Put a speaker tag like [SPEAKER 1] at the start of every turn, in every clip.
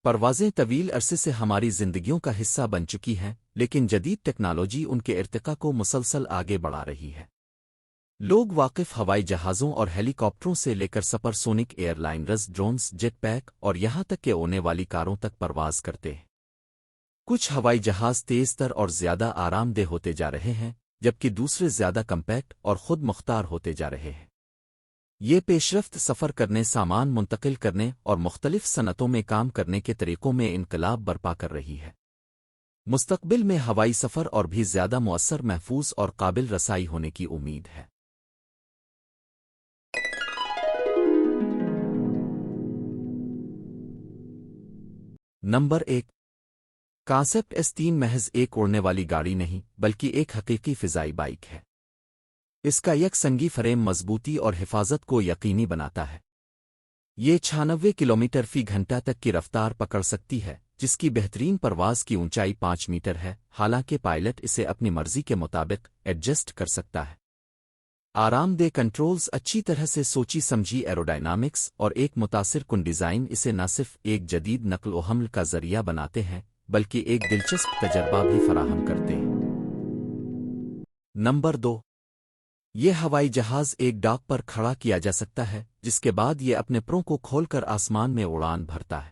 [SPEAKER 1] پروازیں طویل عرصے سے ہماری زندگیوں کا حصہ بن چکی ہیں، لیکن جدید ٹیکنالوجی ان کے ارتقاء کو مسلسل آگے بڑھا رہی ہے۔ لوگ واقف ہوائی جہازوں اور ہیلی کاپٹروں سے لے کر supersonic airliners, drones, jet pack اور یہاں تک کہ اڑنے والی کاروں تک پرواز کرتے ہیں۔ کچھ ہوائی جہاز تیز تر اور زیادہ آرام دہ ہوتے جا رہے ہیں، جبکہ دوسرے زیادہ کمپیکٹ اور خود مختار ہوتے جا رہے ہیں۔ یہ پیش رفت سفر کرنے، سامان منتقل کرنے اور مختلف صنعتوں میں کام کرنے کے طریقوں میں انقلاب برپا کر رہی ہے۔ مستقبل میں ہوائی سفر اور بھی زیادہ مؤثر، محفوظ اور قابل رسائی ہونے کی امید ہے۔ نمبر 1۔ کانسیپٹ S3 محض ایک اڑنے والی گاڑی نہیں، بلکہ ایک حقیقی فضائی بائک ہے۔ اس کا یک سنگی فریم مضبوطی اور حفاظت کو یقینی بناتا ہے۔ یہ 96 کلومیٹر فی گھنٹہ تک کی رفتار پکڑ سکتی ہے، جس کی بہترین پرواز کی اونچائی 5 میٹر ہے، حالانکہ پائلٹ اسے اپنی مرضی کے مطابق ایڈجسٹ کر سکتا ہے۔ آرام دہ کنٹرولز، اچھی طرح سے سوچی سمجھی ایروڈائنامکس اور ایک متاثر کن ڈیزائن اسے نہ صرف ایک جدید نقل و حمل کا ذریعہ بناتے ہیں، بلکہ ایک دلچسپ تجربہ بھی فراہم کرتے ہیں۔ نمبر 2۔ یہ ہوائی جہاز ایک ڈاک پر کھڑا کیا جا سکتا ہے، جس کے بعد یہ اپنے پروں کو کھول کر آسمان میں اڑان بھرتا ہے۔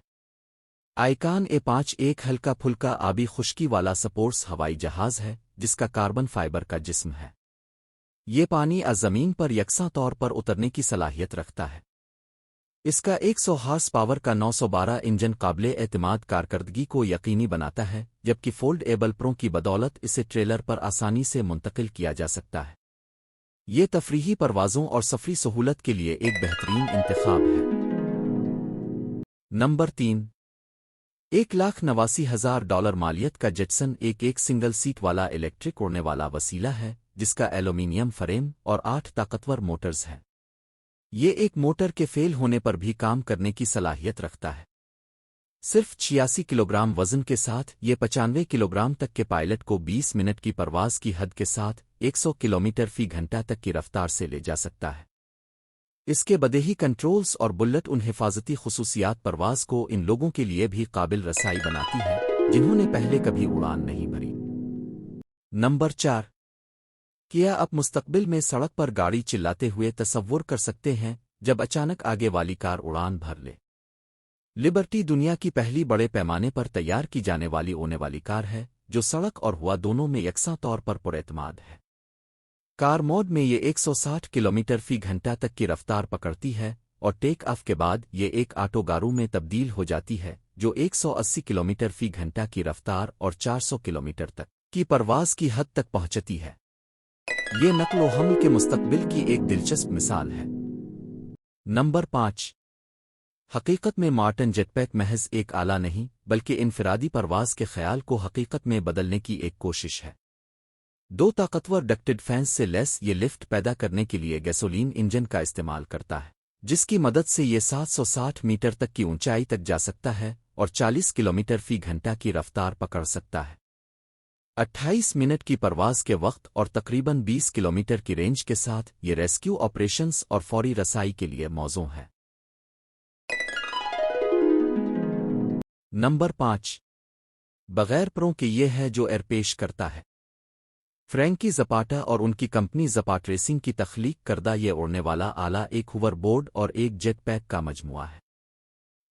[SPEAKER 1] آئیکان A5 ایک ہلکا پھلکا آبی خشکی والا سپورٹس ہوائی جہاز ہے، جس کا کاربن فائبر کا جسم ہے۔ یہ پانی زمین پر یکساں طور پر اترنے کی صلاحیت رکھتا ہے۔ اس کا 100 ہارس پاور کا 912 انجن قابل اعتماد کارکردگی کو یقینی بناتا ہے، جبکہ فولڈ ایبل پروں کی بدولت اسے ٹریلر پر آسانی سے منتقل کیا جا سکتا ہے۔ یہ تفریحی پروازوں اور سفری سہولت کے لیے ایک بہترین انتخاب ہے۔ نمبر 3۔ $1,89,000 مالیت کا جیٹسن ایک سنگل سیٹ والا الیکٹرک اڑنے والا وسیلہ ہے، جس کا ایلومینیم فریم اور 8 طاقتور موٹرز ہیں۔ یہ ایک موٹر کے فیل ہونے پر بھی کام کرنے کی صلاحیت رکھتا ہے۔ صرف 86 کلوگرام وزن کے ساتھ یہ 95 کلوگرام تک کے پائلٹ کو 20 منٹ کی پرواز کی حد کے ساتھ 100 کلومیٹر فی گھنٹہ تک کی رفتار سے لے جا سکتا ہے۔ اس کے بدیہی کنٹرولز اور بلٹ ان حفاظتی خصوصیات پرواز کو ان لوگوں کے لیے بھی قابل رسائی بناتی ہے جنہوں نے پہلے کبھی اڑان نہیں بھری۔ نمبر 4۔ کیا آپ مستقبل میں سڑک پر گاڑی چلاتے ہوئے تصور کر سکتے ہیں جب اچانک آگے والی کار اڑان بھر لے؟ لبرٹی دنیا کی پہلی بڑے پیمانے پر تیار کی جانے والی اڑنے والی کار ہے، جو سڑک اور ہوا دونوں میں یکساں طور پر پراعتماد ہے۔ کار موڈ میں یہ 160 کلومیٹر فی گھنٹہ تک کی رفتار پکڑتی ہے اور ٹیک آف کے بعد یہ ایک آٹو گارو میں تبدیل ہو جاتی ہے، جو 180 کلومیٹر فی گھنٹہ کی رفتار اور 400 کلومیٹر تک کی پرواز کی حد تک پہنچتی ہے۔ یہ نقل و حمل کے مستقبل کی ایک دلچسپ مثال ہے۔ نمبر 5۔ حقیقت میں مارٹن جیٹ پیک محض ایک آلہ نہیں، بلکہ انفرادی پرواز کے خیال کو حقیقت میں بدلنے کی ایک کوشش ہے۔ 2 طاقتور ڈکٹڈ فینس سے لیس یہ لفٹ پیدا کرنے کے لیے گیسولین انجن کا استعمال کرتا ہے، جس کی مدد سے یہ 760 میٹر تک کی اونچائی تک جا سکتا ہے اور 40 کلومیٹر فی گھنٹہ کی رفتار پکڑ سکتا ہے۔ 28 منٹ کی پرواز کے وقت اور تقریباً 20 کلومیٹر کی رینج کے ساتھ یہ ریسکیو آپریشنز اور فوری رسائی کے لیے موزوں ہے۔ نمبر 5۔ بغیر پروں کے یہ ہے جو ایئر پیش کرتا ہے۔ فرینکی زپاٹا اور ان کی کمپنی زپاٹ ریسنگ کی تخلیق کردہ یہ اڑنے والا آلہ ایک ہوور بورڈ اور ایک جیٹ پیک کا مجموعہ ہے۔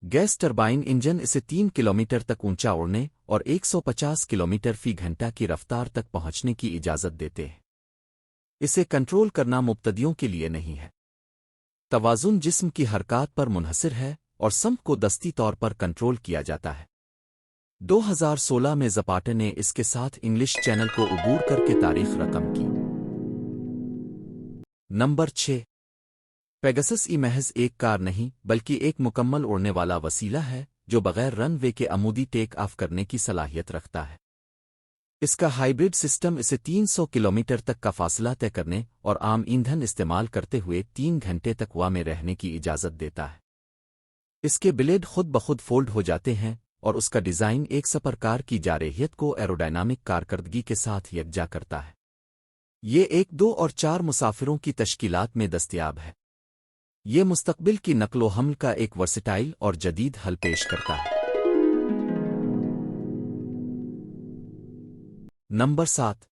[SPEAKER 1] گیس ٹربائن انجن اسے 3 کلومیٹر تک اونچا اڑنے اور 150 کلومیٹر فی گھنٹہ کی رفتار تک پہنچنے کی اجازت دیتے ہیں۔ اسے کنٹرول کرنا مبتدیوں کے لیے نہیں ہے۔ توازن جسم کی حرکات پر منحصر ہے اور سمت کو دستی طور پر کنٹرول کیا جاتا ہے۔ 2016 میں زپاٹا نے اس کے ساتھ انگلش چینل کو عبور کر کے تاریخ رقم کی۔ نمبر 6۔ پیگاسس محض ایک کار نہیں، بلکہ ایک مکمل اڑنے والا وسیلہ ہے جو بغیر رن وے کے عمودی ٹیک آف کرنے کی صلاحیت رکھتا ہے۔ اس کا ہائیبرڈ سسٹم اسے 300 کلومیٹر تک کا فاصلہ طے کرنے اور عام ایندھن استعمال کرتے ہوئے 3 گھنٹے تک ہوا میں رہنے کی اجازت دیتا ہے۔ اس کے بلیڈ خود بخود فولڈ ہو جاتے ہیں اور اس کا ڈیزائن ایک سپر کار کی جارحیت کو ایروڈائنامک کارکردگی کے ساتھ یکجا کرتا ہے۔ یہ 1، 2 اور 4 مسافروں کی تشکیلات میں دستیاب ہے۔ یہ مستقبل کی نقل و حمل کا ایک ورسٹائل اور جدید حل پیش کرتا ہے۔ नंबर 7।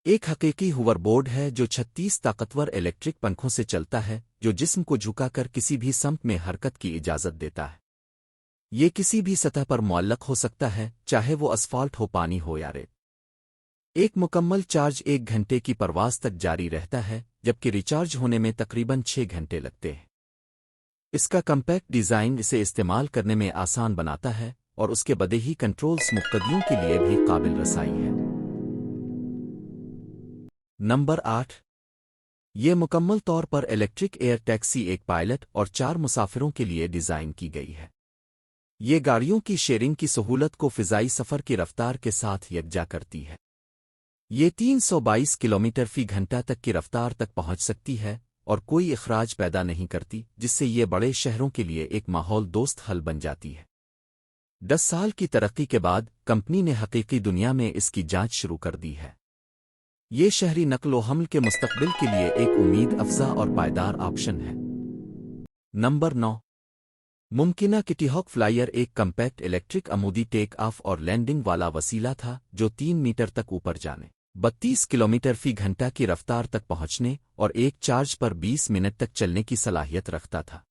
[SPEAKER 1] एक हकीकी हुवरबोर्ड है जो 36 ताकतवर इलेक्ट्रिक पंखों से चलता है जो जिस्म को झुकाकर किसी भी समत में हरकत की इजाज़त देता है। ये किसी भी सतह पर मुअल्लक हो सकता है, चाहे वो असफाल्ट हो, पानी हो या रेत। एक मुकम्मल चार्ज 1 घंटे की परवाज तक जारी रहता है, जबकि रिचार्ज होने में तकरीबन 6 घंटे लगते हैं। इसका कम्पैक्ट डिज़ाइन इसे इस्तेमाल करने में आसान बनाता है और उसके बदेही कंट्रोल्स मुक्तदियों के लिए भी काबिल रसाई है। नंबर 8। ये मुकम्मल तौर पर इलेक्ट्रिक एयर टैक्सी एक पायलट और 4 मुसाफिरों के लिए डिज़ाइन की गई है। ये गाड़ियों की शेयरिंग की सहूलत को फ़िज़ाई सफ़र की रफ्तार के साथ यकजा करती है। ये 322 किलोमीटर फी घंटा तक की रफ्तार तक पहुंच सकती है और कोई इखराज पैदा नहीं करती, जिससे ये बड़े शहरों के लिए एक माहौल दोस्त हल बन जाती है। 10 साल की तरक्की के बाद कंपनी ने हकीकी दुनिया में इसकी जांच शुरू कर दी है। ये शहरी नक्लो हमल के मुस्तकबिल के लिए एक उम्मीद अफजा और पायदार ऑप्शन है। नंबर 9। मुमकिना किटीहॉक फ्लायर एक कम्पैक्ट इलेक्ट्रिक अमूदी टेक ऑफ और लैंडिंग वाला वसीला था जो 3 मीटर तक ऊपर जाने, 32 किलोमीटर फी घंटा की रफ्तार तक पहुंचने और एक चार्ज पर 20 मिनट तक चलने की सलाहियत रखता था।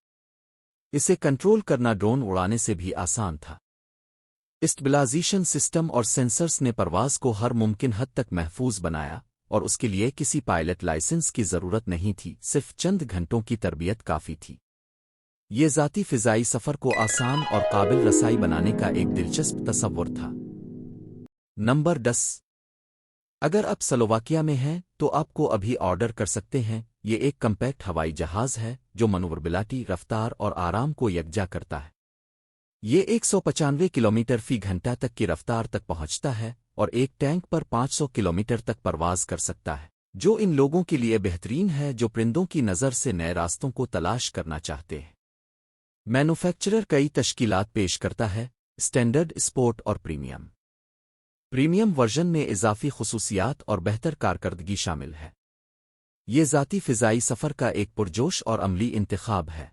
[SPEAKER 1] इसे कंट्रोल करना ड्रोन उड़ाने से भी आसान था। स्टेबलाइजेशन सिस्टम और सेंसर्स ने परवाज को हर मुमकिन हद तक महफूज बनाया और उसके लिए किसी पायलट लाइसेंस की ज़रूरत नहीं थी, सिर्फ चंद घंटों की तरबियत काफ़ी थी। ये ज़ाती फ़िज़ाई सफ़र को आसान और काबिल रसाई बनाने का एक दिलचस्प तसव्वुर था। नंबर 10। अगर आप स्लोवाकिया में हैं तो आपको अभी ऑर्डर कर सकते हैं। ये एक कम्पैक्ट हवाई जहाज़ है जो मनोवरबिलिटी, रफ्तार और आराम को यकजा करता है। ये 195 किलोमीटर फी घंटा तक की रफ्तार तक पहुंचता है और एक टैंक पर 500 किलोमीटर तक परवाज कर सकता है, जो इन लोगों के लिए बेहतरीन है जो परिंदों की नज़र से नए रास्तों को तलाश करना चाहते हैं। मैन्युफैक्चरर कई तश्कीलात पेश करता है, स्टैंडर्ड, स्पोर्ट और प्रीमियम। प्रीमियम वर्जन में इजाफी खुसूसियात और बेहतर कारकर्दगी शामिल है। ये ज़ाती फ़िज़ाई सफ़र का एक पुरजोश और अमली इंतखाब है।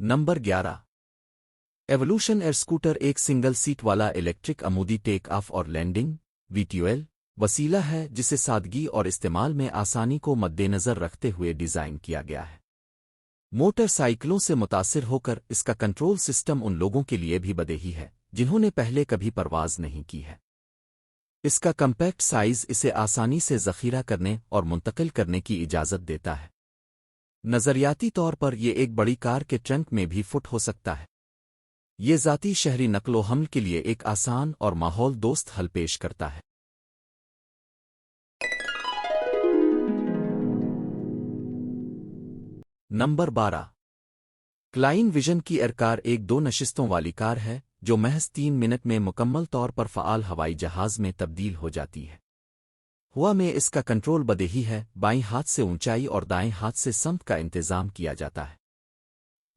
[SPEAKER 1] नंबर 11। एवोल्यूशन एयर स्कूटर एक सिंगल सीट वाला इलेक्ट्रिक अमूदी टेक ऑफ और लैंडिंग (VTOL) वसीला है जिसे सादगी और इस्तेमाल में आसानी को मद्देनज़र रखते हुए डिज़ाइन किया गया है। मोटरसाइकिलों से मुतासिर होकर इसका कंट्रोल सिस्टम उन लोगों के लिए भी बदेही है जिन्होंने पहले कभी परवाज नहीं की है। इसका कम्पैक्ट साइज़ इसे आसानी से ज़ख़ीरा करने और मुंतकिल करने की इजाज़त देता है। नज़रियाती तौर पर यह एक बड़ी कार के ट्रंक में भी फिट हो सकता है। ये ज़ाती शहरी नक्लो हमल के लिए एक आसान और माहौल दोस्त हल पेश करता है। नंबर 12। क्लाइन विजन की एयरकार एक 2 नशिस्तों वाली कार है जो महज 3 मिनट में मुकम्मल तौर पर फ़आल हवाई जहाज़ में तब्दील हो जाती है। हवा में इसका कंट्रोल बदेही है, बाईं हाथ से ऊंचाई और दाएं हाथ से समत का इंतज़ाम किया जाता है।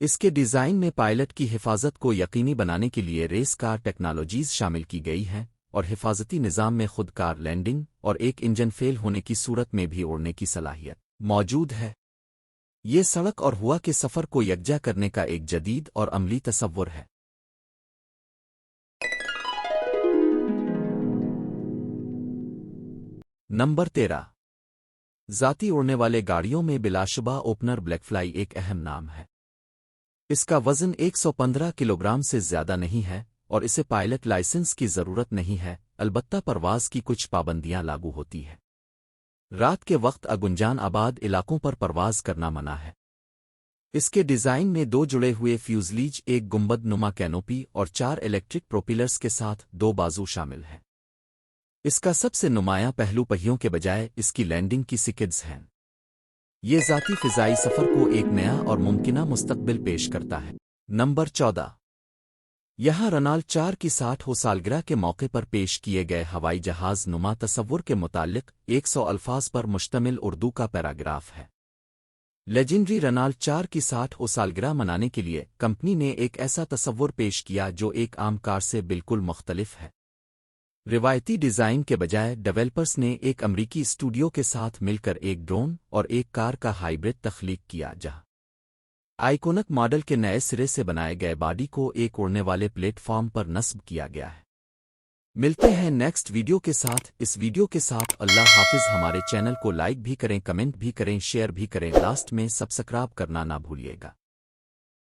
[SPEAKER 1] इसके डिज़ाइन में पायलट की हिफाजत को यकीनी बनाने के लिए रेस कार टेक्नोलॉजीज़ शामिल की गई हैं और हिफाजती निज़ाम में खुदकार लैंडिंग और एक इंजन फेल होने की सूरत में भी उड़ने की सलाहियत मौजूद है। ये सड़क और हवा के सफ़र को यकजा करने का एक जदीद और अमली तसव्वुर है। नंबर 13। ज़ाती उड़ने वाले गाड़ियों में बिलाशुबा ओपनर ब्लैकफ्लाई एक अहम नाम है। इसका वज़न 115 किलोग्राम से ज़्यादा नहीं है और इसे पायलट लाइसेंस की ज़रूरत नहीं है, अलबत्ता परवाज़ की कुछ पाबंदियां लागू होती है। रात के वक्त अगुंजान आबाद इलाकों पर परवाज़ करना मना है। इसके डिज़ाइन में 2 जुड़े हुए फ्यूज़लीज, एक गुंबद नुमा कैनोपी और 4 इलेक्ट्रिक प्रोपिलर्स के साथ 2 बाजू शामिल हैं। इसका सबसे नुमायां पहलू पहियों के बजाय इसकी लैंडिंग की सिकिड्स हैं। ये ज़ाती फ़िज़ाई सफ़र को एक नया और मुमकिना मुस्तकबिल पेश करता है। नंबर 14। यहाँ रेनॉल्ट 4 की 60वीं सालगिरह के मौके पर पेश किए गए हवाई जहाज़ नुमा तसव्वुर के मुतालिक 100 अल्फाज पर मुश्तमिल उर्दू का पैराग्राफ है। लेजेंडरी रेनॉल्ट 4 की 60वीं सालगिरह मनाने के लिए कंपनी ने एक ऐसा तसव्वुर पेश किया जो एक आम कार से बिल्कुल मुख्तलिफ है। रिवायती डिज़ाइन के बजाय डेवलपर्स ने एक अमरीकी स्टूडियो के साथ मिलकर एक ड्रोन और एक कार का हाइब्रिड तख्लीक किया जहाँ आइकोनिक मॉडल के नए सिरे से बनाए गए बॉडी को एक उड़ने वाले प्लेटफॉर्म पर नस्ब किया गया है। मिलते हैं नेक्स्ट वीडियो के साथ। इस वीडियो के साथ अल्लाह हाफिज। हमारे चैनल को लाइक भी करें, कमेंट भी करें, शेयर भी करें, लास्ट में सब्सक्राइब करना ना भूलिएगा।